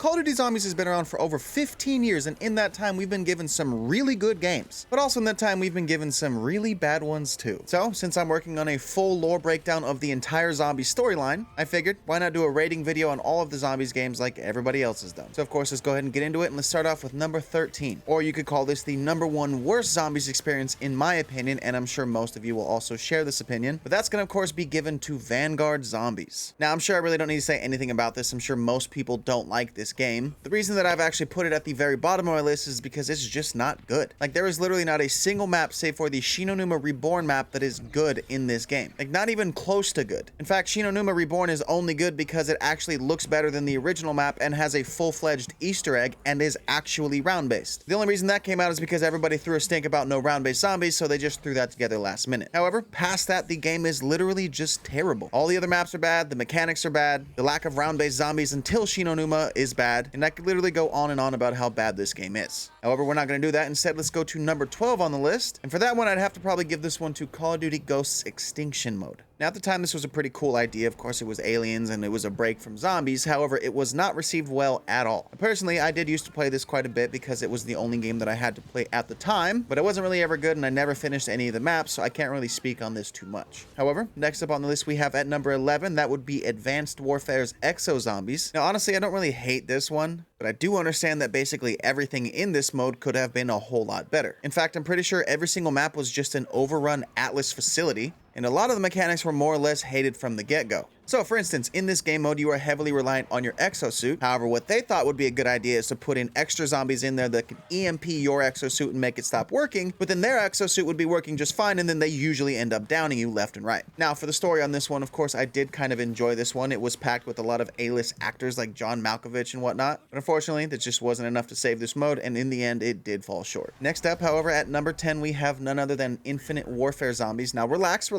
Call of Duty Zombies has been around for over 15 years, and in that time we've been given some really good games. But also in that time we've been given some really bad ones too. So, since I'm working on a full lore breakdown of the entire zombie storyline, I figured why not do a rating video on all of the Zombies games like everybody else has done. So of course, let's go ahead and get into it, and let's start off with number 13. Or you could call this the #1 worst Zombies experience in my opinion, and I'm sure most of you will also share this opinion, but that's gonna of course be given to Vanguard Zombies. Now I'm sure I really don't need to say anything about this. I'm sure most people don't like this game. The reason that I've actually put it at the very bottom of my list is because it's just not good. Like, there is literally not a single map save for the Shinonuma Reborn map that is good in this game. Like, not even close to good. In fact, Shinonuma Reborn is only good because it actually looks better than the original map and has a full-fledged Easter egg and is actually round-based. The only reason that came out is because everybody threw a stink about no round-based zombies, so they just threw that together last minute. However, past that, the game is literally just terrible. All the other maps are bad, the mechanics are bad, the lack of round-based zombies until Shinonuma is bad, and I could literally go on and on about how bad this game is. However, we're not going to do that. Instead, let's go to number 12 on the list. And for that one, I'd have to probably give this one to Call of Duty Ghosts Extinction Mode. Now, at the time, this was a pretty cool idea. Of course, it was aliens and it was a break from zombies. However, it was not received well at all. Personally, I did used to play this quite a bit because it was the only game that I had to play at the time, but it wasn't really ever good and I never finished any of the maps, so I can't really speak on this too much. However, next up on the list, we have at number 11, that would be Advanced Warfare's Exo Zombies. Now, honestly, I don't really hate this one, but I do understand that basically everything in this mode could have been a whole lot better. In fact, I'm pretty sure every single map was just an overrun Atlas facility, and a lot of the mechanics were more or less hated from the get-go. So, for instance, in this game mode, you are heavily reliant on your exosuit. However, what they thought would be a good idea is to put in extra zombies in there that can EMP your exosuit and make it stop working, but then their exosuit would be working just fine, and then they usually end up downing you left and right. Now, for the story on this one, of course, I did kind of enjoy this one. It was packed with a lot of A-list actors like John Malkovich and whatnot, but unfortunately, that just wasn't enough to save this mode, and in the end, it did fall short. Next up, however, at number 10, we have none other than Infinite Warfare Zombies. Now, relax.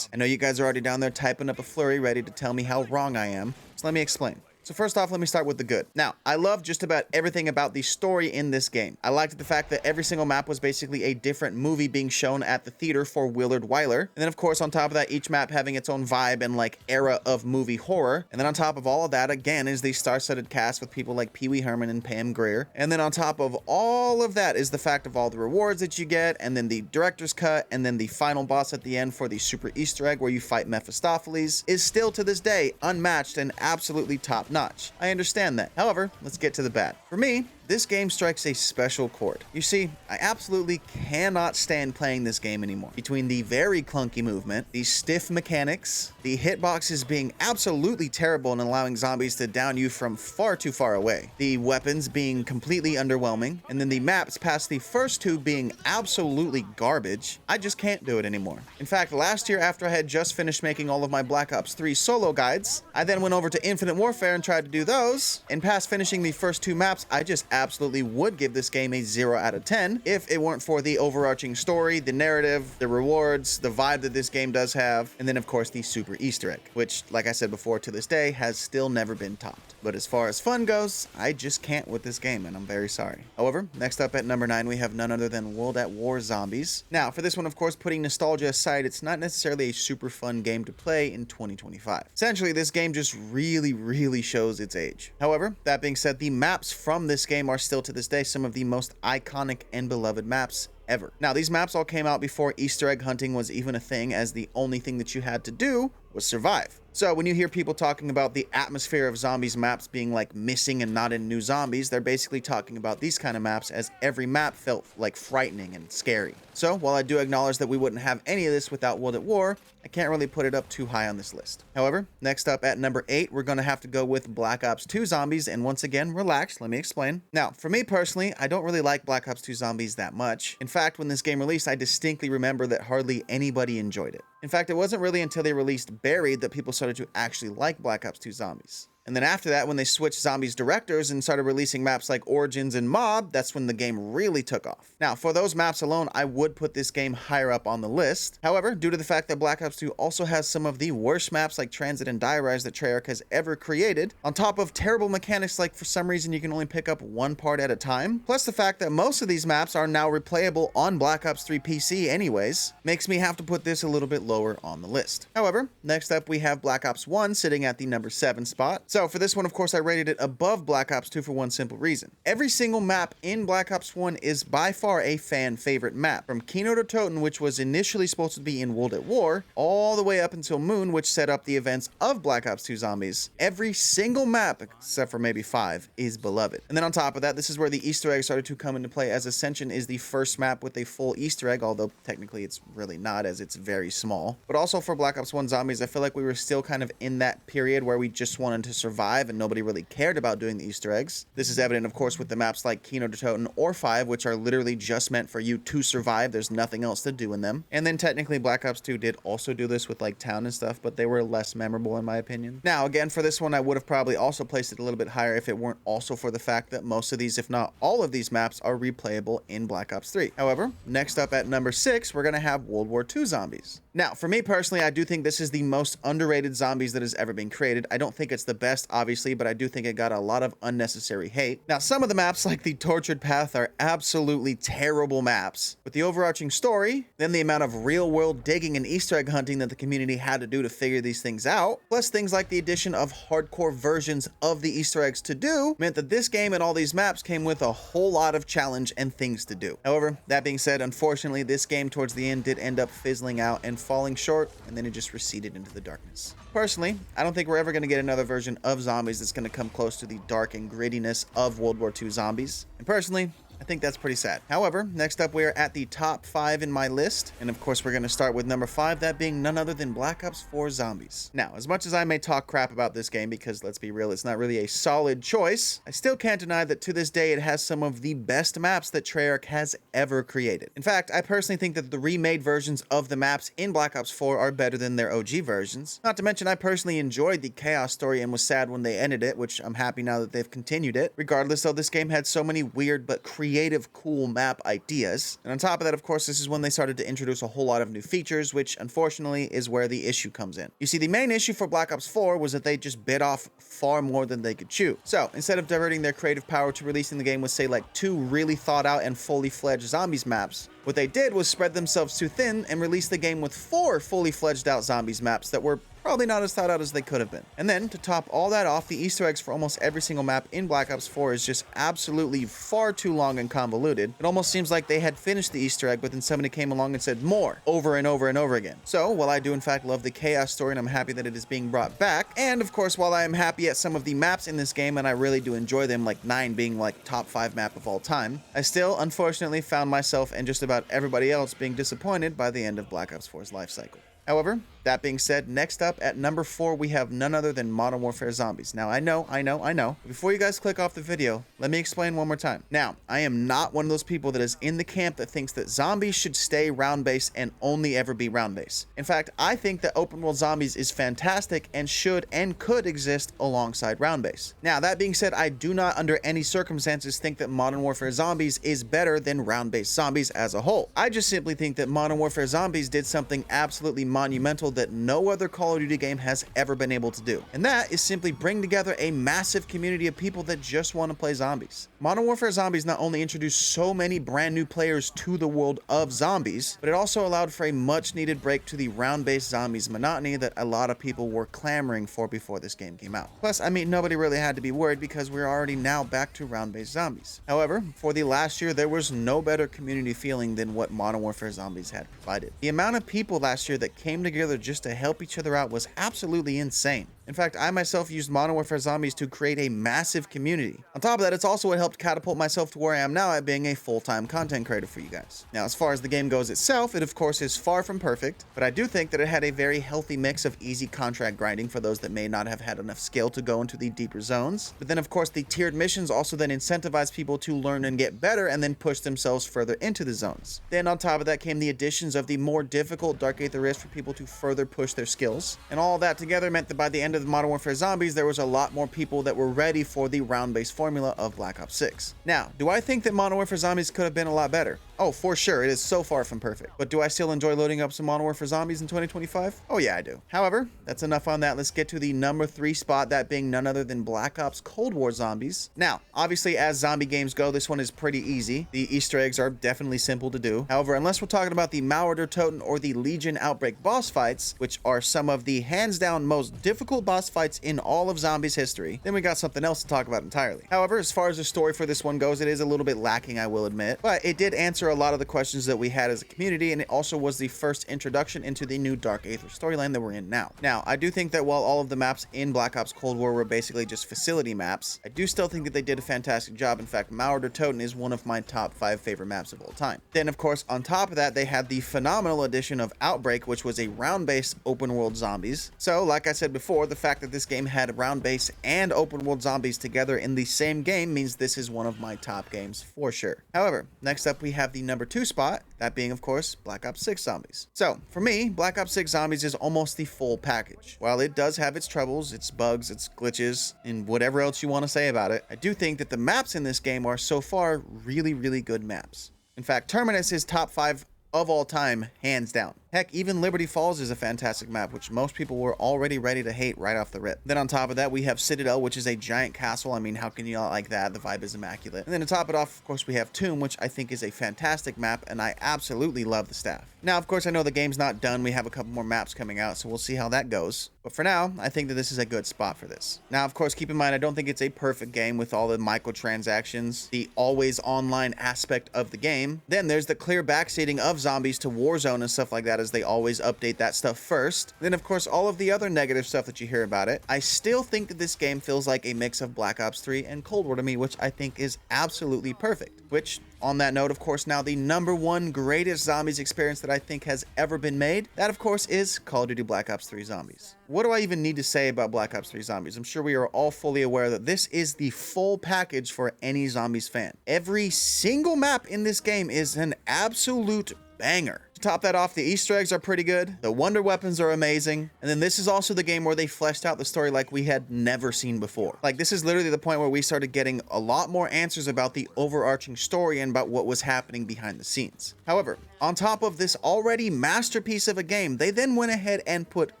I know you guys are already down there typing up a flurry, ready to tell me how wrong I am, so let me explain. So first off, let me start with the good. Now, I love just about everything about the story in this game. I liked the fact that every single map was basically a different movie being shown at the theater for Willard Wyler. And then, of course, on top of that, each map having its own vibe and, like, era of movie horror. And then on top of all of that, again, is the star-studded cast with people like Pee Wee Herman and Pam Grier. And then on top of all of that is the fact of all the rewards that you get, and then the director's cut, and then the final boss at the end for the super Easter egg where you fight Mephistopheles is still, to this day, unmatched and absolutely top-notch. I understand that. However, let's get to the bad. For me, this game strikes a special chord. You see, I absolutely cannot stand playing this game anymore. Between the very clunky movement, the stiff mechanics, the hitboxes being absolutely terrible and allowing zombies to down you from far too far away, the weapons being completely underwhelming, and then the maps past the first two being absolutely garbage, I just can't do it anymore. In fact, last year after I had just finished making all of my Black Ops 3 solo guides, I then went over to Infinite Warfare and tried to do those, and past finishing the first two maps, I just absolutely would give this game a 0 out of 10 if it weren't for the overarching story, the narrative, the rewards, the vibe that this game does have, and then of course the super Easter egg, which, like I said before, to this day has still never been topped. But as far as fun goes, I just can't with this game, and I'm very sorry. However, next up at number 9, we have none other than World at War Zombies. Now, for this one, of course, putting nostalgia aside, it's not necessarily a super fun game to play in 2025. Essentially, this game just really shows its age. However, that being said, the maps from this game are still to this day some of the most iconic and beloved maps ever. Now, these maps all came out before Easter egg hunting was even a thing, as the only thing that you had to do was survive. So when you hear people talking about the atmosphere of zombies maps being like missing and not in New Zombies, they're basically talking about these kind of maps, as every map felt like frightening and scary. So while I do acknowledge that we wouldn't have any of this without World at War, I can't really put it up too high on this list. However, next up at number 8, we're going to have to go with Black Ops 2 Zombies, and once again, relax, let me explain. Now, for me personally, I don't really like Black Ops 2 Zombies that much. In fact, when this game released, I distinctly remember that hardly anybody enjoyed it. In fact, it wasn't really until they released Buried that people started to actually like Black Ops 2 Zombies. And then after that, when they switched Zombies directors and started releasing maps like Origins and Mob, that's when the game really took off. Now, for those maps alone, I would put this game higher up on the list. However, due to the fact that Black Ops 2 also has some of the worst maps like Transit and Die Rise that Treyarch has ever created, on top of terrible mechanics like for some reason you can only pick up one part at a time, plus the fact that most of these maps are now replayable on Black Ops 3 PC anyways, makes me have to put this a little bit lower on the list. However, next up we have Black Ops 1 sitting at the number 7 spot. So for this one, of course, I rated it above Black Ops 2 for one simple reason. Every single map in Black Ops 1 is by far a fan favorite map. From Kino to Toten, which was initially supposed to be in World at War, all the way up until Moon, which set up the events of Black Ops 2 Zombies. Every single map, except for maybe 5, is beloved. And then on top of that, this is where the Easter eggs started to come into play, as Ascension is the first map with a full Easter egg, although technically it's really not, as it's very small. But also for Black Ops 1 Zombies, I feel like we were still kind of in that period where we just wanted to survive and nobody really cared about doing the Easter eggs. This is evident, of course, with the maps like Kino to Toten or 5, which are literally just meant for you to survive. There's nothing else to do in them. And then technically Black Ops 2 did also do this with like Town and stuff, but they were less memorable in my opinion. Now, again, for this one, I would have probably also placed it a little bit higher if it weren't also for the fact that most of these, if not all of these maps, are replayable in Black Ops 3. However, next up at number 6, we're going to have World War II Zombies. Now, for me personally, I do think this is the most underrated Zombies that has ever been created. I don't think it's the best, obviously, but I do think it got a lot of unnecessary hate. Now, some of the maps, like the Tortured Path, are absolutely terrible maps. With the overarching story, then the amount of real-world digging and Easter egg hunting that the community had to do to figure these things out, plus things like the addition of hardcore versions of the Easter eggs to do, meant that this game and all these maps came with a whole lot of challenge and things to do. However, that being said, unfortunately, this game towards the end did end up fizzling out and falling short, and then it just receded into the darkness. Personally, I don't think we're ever going to get another version of Zombies that's going to come close to the dark and grittiness of World War II Zombies. And personally, I think that's pretty sad. However, next up, we are at the top 5 in my list. And of course, we're going to start with number 5, that being none other than Black Ops 4 Zombies. Now, as much as I may talk crap about this game, because let's be real, it's not really a solid choice, I still can't deny that to this day, it has some of the best maps that Treyarch has ever created. In fact, I personally think that the remade versions of the maps in Black Ops 4 are better than their OG versions. Not to mention, I personally enjoyed the Chaos story and was sad when they ended it, which I'm happy now that they've continued it. Regardless, though, this game had so many weird but creative, cool map ideas. And on top of that, of course, this is when they started to introduce a whole lot of new features, which unfortunately is where the issue comes in. You see, the main issue for Black Ops 4 was that they just bit off far more than they could chew. So instead of diverting their creative power to releasing the game with, say, like 2 really thought out and fully fledged Zombies maps, what they did was spread themselves too thin and release the game with 4 fully fledged out Zombies maps that were probably not as thought out as they could have been. And then, to top all that off, the Easter eggs for almost every single map in Black Ops 4 is just absolutely far too long and convoluted. It almost seems like they had finished the Easter egg, but then somebody came along and said more, over and over and over again. So, while I do in fact love the Chaos story and I'm happy that it is being brought back, and of course, while I am happy at some of the maps in this game and I really do enjoy them, like 9 being like top 5 map of all time, I still, unfortunately, found myself and just about everybody else being disappointed by the end of Black Ops 4's life cycle. However, that being said, next up at number 4, we have none other than Modern Warfare Zombies. Now, I know. Before you guys click off the video, let me explain one more time. Now, I am not one of those people that is in the camp that thinks that Zombies should stay round-based and only ever be round-based. In fact, I think that open world Zombies is fantastic and should and could exist alongside round-based. Now, that being said, I do not under any circumstances think that Modern Warfare Zombies is better than round-based Zombies as a whole. I just simply think that Modern Warfare Zombies did something absolutely monumental that no other Call of Duty game has ever been able to do. And that is simply bring together a massive community of people that just want to play zombies. Modern Warfare Zombies not only introduced so many brand new players to the world of zombies, but it also allowed for a much needed break to the round-based zombies monotony that a lot of people were clamoring for before this game came out. Plus, I mean, nobody really had to be worried because we're already now back to round-based zombies. However, for the last year, there was no better community feeling than what Modern Warfare Zombies had provided. The amount of people last year that came together just to help each other out was absolutely insane. In fact, I myself used Modern Warfare Zombies to create a massive community. On top of that, it's also what helped catapult myself to where I am now at being a full-time content creator for you guys. Now, as far as the game goes itself, it of course is far from perfect, but I do think that it had a very healthy mix of easy contract grinding for those that may not have had enough skill to go into the deeper zones. But then of course the tiered missions also then incentivize people to learn and get better and then push themselves further into the zones. Then on top of that came the additions of the more difficult Dark Aether Rift for people to further push their skills. And all that together meant that by the end of the Modern Warfare Zombies, there was a lot more people that were ready for the round-based formula of Black Ops 6. Now, do I think that Modern Warfare Zombies could have been a lot better? Oh, for sure, it is so far from perfect. But do I still enjoy loading up some Modern Warfare Zombies in 2025? Oh yeah, I do. However, that's enough on that. Let's get to the number 3 spot, that being none other than Black Ops Cold War Zombies. Now, obviously, as zombie games go, this one is pretty easy. The Easter eggs are definitely simple to do. However, unless we're talking about the Mauer der Toten or the Legion Outbreak boss fights, which are some of the hands-down most difficult boss fights in all of Zombies history, then we got something else to talk about entirely. However, as far as the story for this one goes, it is a little bit lacking, I will admit, but it did answer a lot of the questions that we had as a community, and it also was the first introduction into the new Dark Aether storyline that we're in now. Now, I do think that while all of the maps in Black Ops Cold War were basically just facility maps, I do still think that they did a fantastic job. In fact, Mauer der Toten is one of my top 5 favorite maps of all time. Then, of course, on top of that, they had the phenomenal addition of Outbreak, which was a round-based open-world zombies. So, like I said before, the fact that this game had round-based and open-world zombies together in the same game means this is one of my top games for sure. However, next up we have the number 2 spot, that being, of course, Black Ops 6 Zombies. So, for me, Black Ops 6 Zombies is almost the full package. While it does have its troubles, its bugs, its glitches, and whatever else you want to say about it, I do think that the maps in this game are so far really, really good maps. In fact, Terminus is top 5 of all time, hands down. Heck, even Liberty Falls is a fantastic map, which most people were already ready to hate right off the rip. Then on top of that, we have Citadel, which is a giant castle. I mean, how can you not like that? The vibe is immaculate. And then to top it off, of course, we have Tomb, which I think is a fantastic map, and I absolutely love the staff. Now, of course, I know the game's not done. We have a couple more maps coming out, so we'll see how that goes. But for now, I think that this is a good spot for this. Now, of course, keep in mind, I don't think it's a perfect game with all the microtransactions, the always online aspect of the game. Then there's the clear backseating of zombies to Warzone and stuff like that, as they always update that stuff first. Then, of course, all of the other negative stuff that you hear about it. I still think that this game feels like a mix of Black Ops 3 and Cold War to me, which I think is absolutely perfect. Which, on that note, of course, now the number 1 greatest zombies experience that I think has ever been made, that, of course, is Call of Duty Black Ops 3 Zombies. What do I even need to say about Black Ops 3 Zombies? I'm sure we are all fully aware that this is the full package for any Zombies fan. Every single map in this game is an absolute banger. To top that off, the Easter eggs are pretty good, the wonder weapons are amazing, and then this is also the game where they fleshed out the story like we had never seen before. Like, this is literally the point where we started getting a lot more answers about the overarching story and about what was happening behind the scenes. However, on top of this already masterpiece of a game, they then went ahead and put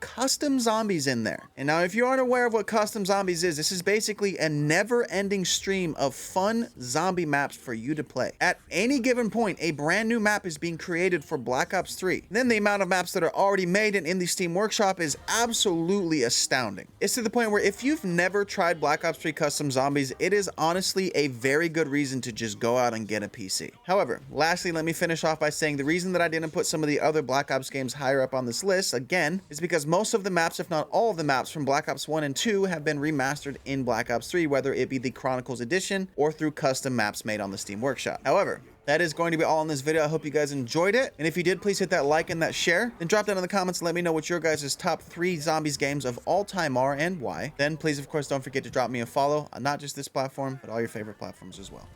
custom zombies in there. And now, if you aren't aware of what custom zombies is, this is basically a never-ending stream of fun zombie maps for you to play. At any given point, a brand new map is being created for Black Ops 3. Then the amount of maps that are already made and in the Steam Workshop is absolutely astounding. It's to the point where if you've never tried Black Ops 3 custom zombies, it is honestly a very good reason to just go out and get a PC. However, lastly, let me finish off by saying the reason that I didn't put some of the other Black Ops games higher up on this list, again, is because most of the maps, if not all of the maps from Black Ops 1 and 2 have been remastered in Black Ops 3, whether it be the Chronicles Edition or through custom maps made on the Steam Workshop. However, that is going to be all in this video. I hope you guys enjoyed it. And if you did, please hit that like and that share. Then drop down in the comments and let me know what your guys' top 3 Zombies games of all time are and why. Then please, of course, don't forget to drop me a follow on not just this platform, but all your favorite platforms as well.